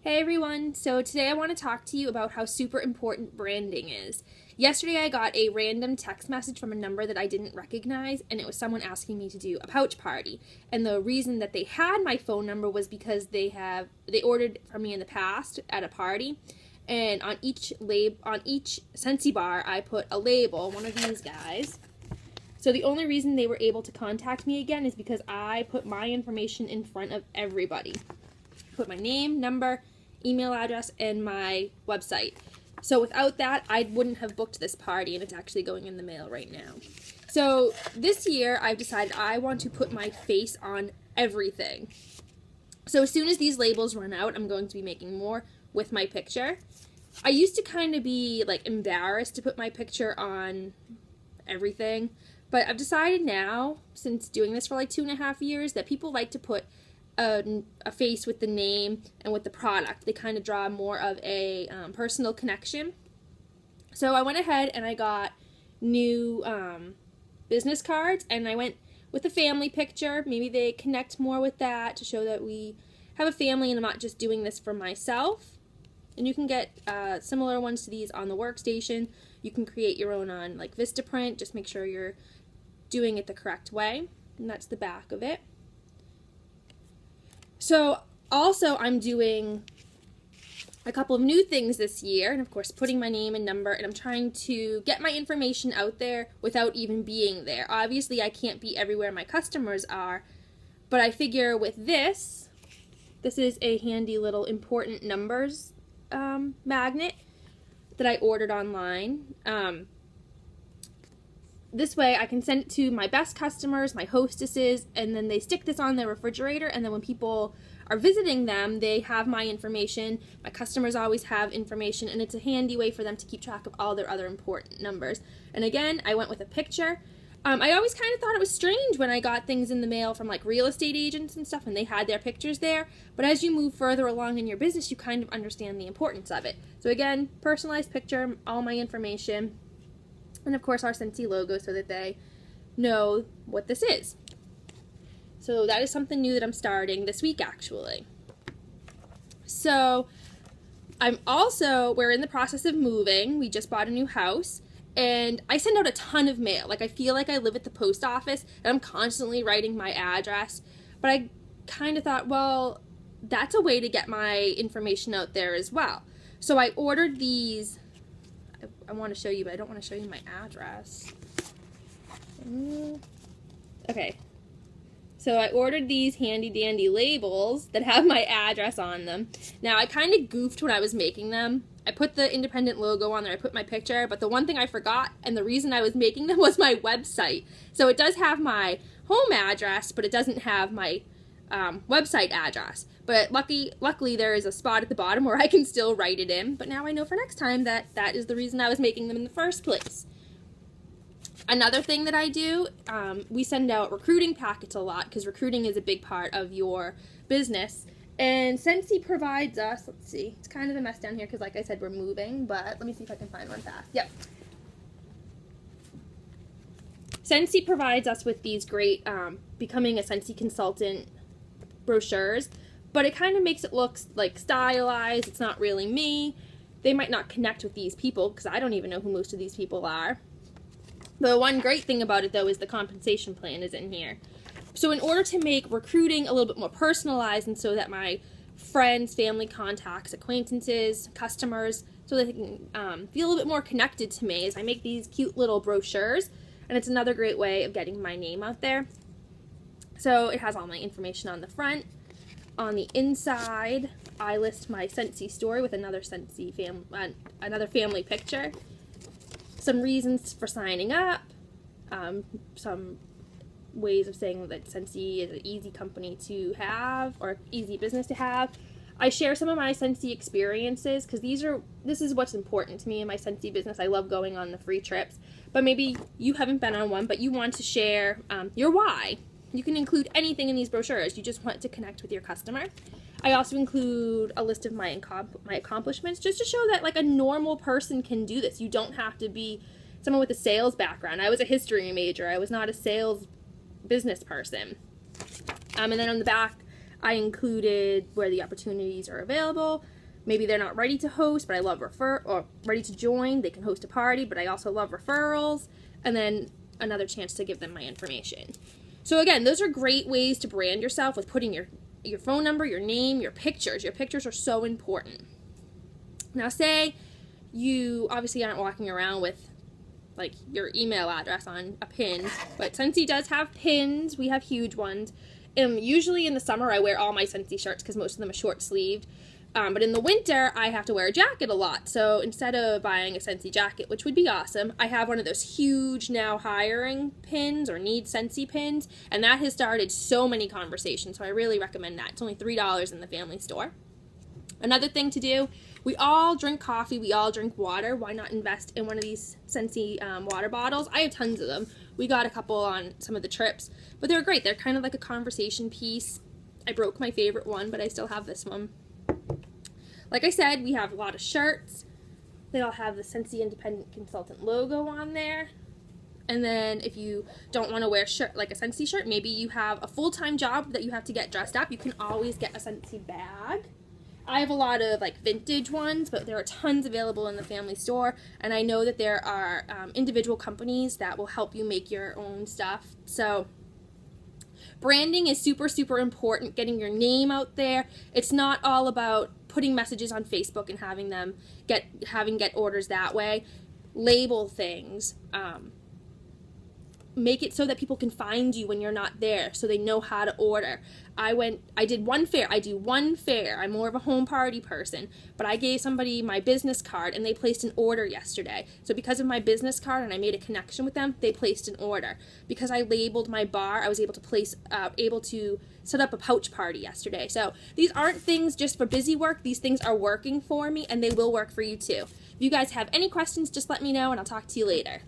Hey everyone, so today I want to talk to you about how super important branding is. Yesterday I got a random text message from a number that I didn't recognize, and it was someone asking me to do a pouch party. And the reason that they had my phone number was because they ordered from me in the past at a party, and on each Scentsy bar I put a label, one of these guys. So the only reason they were able to contact me again is because I put my information in front of everybody. Put my name, number, email address, and my website. So without that, I wouldn't have booked this party, and it's actually going in the mail right now. So this year, I've decided I want to put my face on everything. So as soon as these labels run out, I'm going to be making more with my picture. I used to kind of be like embarrassed to put my picture on everything, but I've decided now, since doing this for like 2.5 years, that people like to put a face with the name and with the product. They kind of draw more of a personal connection. So I went ahead and I got new business cards, and I went with a family picture. Maybe they connect more with that to show that we have a family and I'm not just doing this for myself. And you can get similar ones to these on the workstation. You can create your own on like Vistaprint. Just make sure you're doing it the correct way. And that's the back of it. So also I'm doing a couple of new things this year, and of course putting my name and number, and I'm trying to get my information out there without even being there. Obviously I can't be everywhere my customers are, but I figure with this is a handy little important numbers magnet that I ordered online. This way I can send it to my best customers, my hostesses, and then they stick this on their refrigerator, and then when people are visiting them, they have my information. My customers always have information, and it's a handy way for them to keep track of all their other important numbers. And again, I went with a picture. I always kind of thought it was strange when I got things in the mail from like real estate agents and stuff, and they had their pictures there. But as you move further along in your business, you kind of understand the importance of it. So again, personalized picture, all my information, and of course our Scentsy logo so that they know what this is. So that is something new that I'm starting this week actually. So we're in the process of moving. We just bought a new house, and I send out a ton of mail. Like I feel like I live at the post office and I'm constantly writing my address. But I kind of thought, well, that's a way to get my information out there as well. So I ordered these. I want to show you, but I don't want to show you my address. Okay. So I ordered these handy dandy labels that have my address on them. Now I kind of goofed when I was making them. I put the independent logo on there, I put my picture, but the one thing I forgot, and the reason I was making them, was my website. So it does have my home address, but it doesn't have my website address. But luckily there is a spot at the bottom where I can still write it in. But now I know for next time that that is the reason I was making them in the first place. Another thing that I do, we send out recruiting packets a lot because recruiting is a big part of your business. And Scentsy provides us, let's see, it's kind of a mess down here because like I said, we're moving, but let me see if I can find one fast. Yep. Scentsy provides us with these great Becoming a Scentsy Consultant brochures, but it kind of makes it look like stylized. It's not really me. They might not connect with these people because I don't even know who most of these people are. The one great thing about it though is the compensation plan is in here. So in order to make recruiting a little bit more personalized, and so that my friends, family, contacts, acquaintances, customers, so that they can feel a little bit more connected to me, is I make these cute little brochures, and it's another great way of getting my name out there. So it has all my information on the front. On the inside, I list my Scentsy story with another another family picture, some reasons for signing up, some ways of saying that Scentsy is an easy company to have, or easy business to have. I share some of my Scentsy experiences because this is what's important to me in my Scentsy business. I love going on the free trips, but maybe you haven't been on one, but you want to share your why. You can include anything in these brochures. You just want to connect with your customer. I also include a list of my accomplishments, just to show that like a normal person can do this. You don't have to be someone with a sales background. I was a history major. I was not a sales business person. And then on the back, I included where the opportunities are available. Maybe they're not ready to host, but I love or ready to join. They can host a party, but I also love referrals. And then another chance to give them my information. So again, those are great ways to brand yourself with putting your phone number, your name, your pictures. Your pictures are so important. Now say you obviously aren't walking around with like your email address on a pin, but Scentsy does have pins. We have huge ones. Usually in the summer I wear all my Scentsy shirts because most of them are short sleeved. But in the winter, I have to wear a jacket a lot. So instead of buying a Scentsy jacket, which would be awesome, I have one of those huge now hiring pins or need Scentsy pins. And that has started so many conversations. So I really recommend that. It's only $3 in the family store. Another thing to do, we all drink coffee, we all drink water. Why not invest in one of these Scentsy water bottles? I have tons of them. We got a couple on some of the trips, but they're great. They're kind of like a conversation piece. I broke my favorite one, but I still have this one. Like I said, we have a lot of shirts. They all have the Scentsy Independent Consultant logo on there. And then if you don't want to wear shirt like a Scentsy shirt, maybe you have a full-time job that you have to get dressed up, you can always get a Scentsy bag. I have a lot of like vintage ones, but there are tons available in the family store. And I know that there are individual companies that will help you make your own stuff. So branding is super, super important, getting your name out there. It's not all about putting messages on Facebook and having them get orders that way. Label things. Make it so that people can find you when you're not there, so they know how to order. I did one fair. I do one fair. I'm more of a home party person, but I gave somebody my business card and they placed an order yesterday. So because of my business card and I made a connection with them, they placed an order. Because I labeled my bar, I was able to set up a pouch party yesterday. So these aren't things just for busy work. These things are working for me and they will work for you too. If you guys have any questions, just let me know and I'll talk to you later.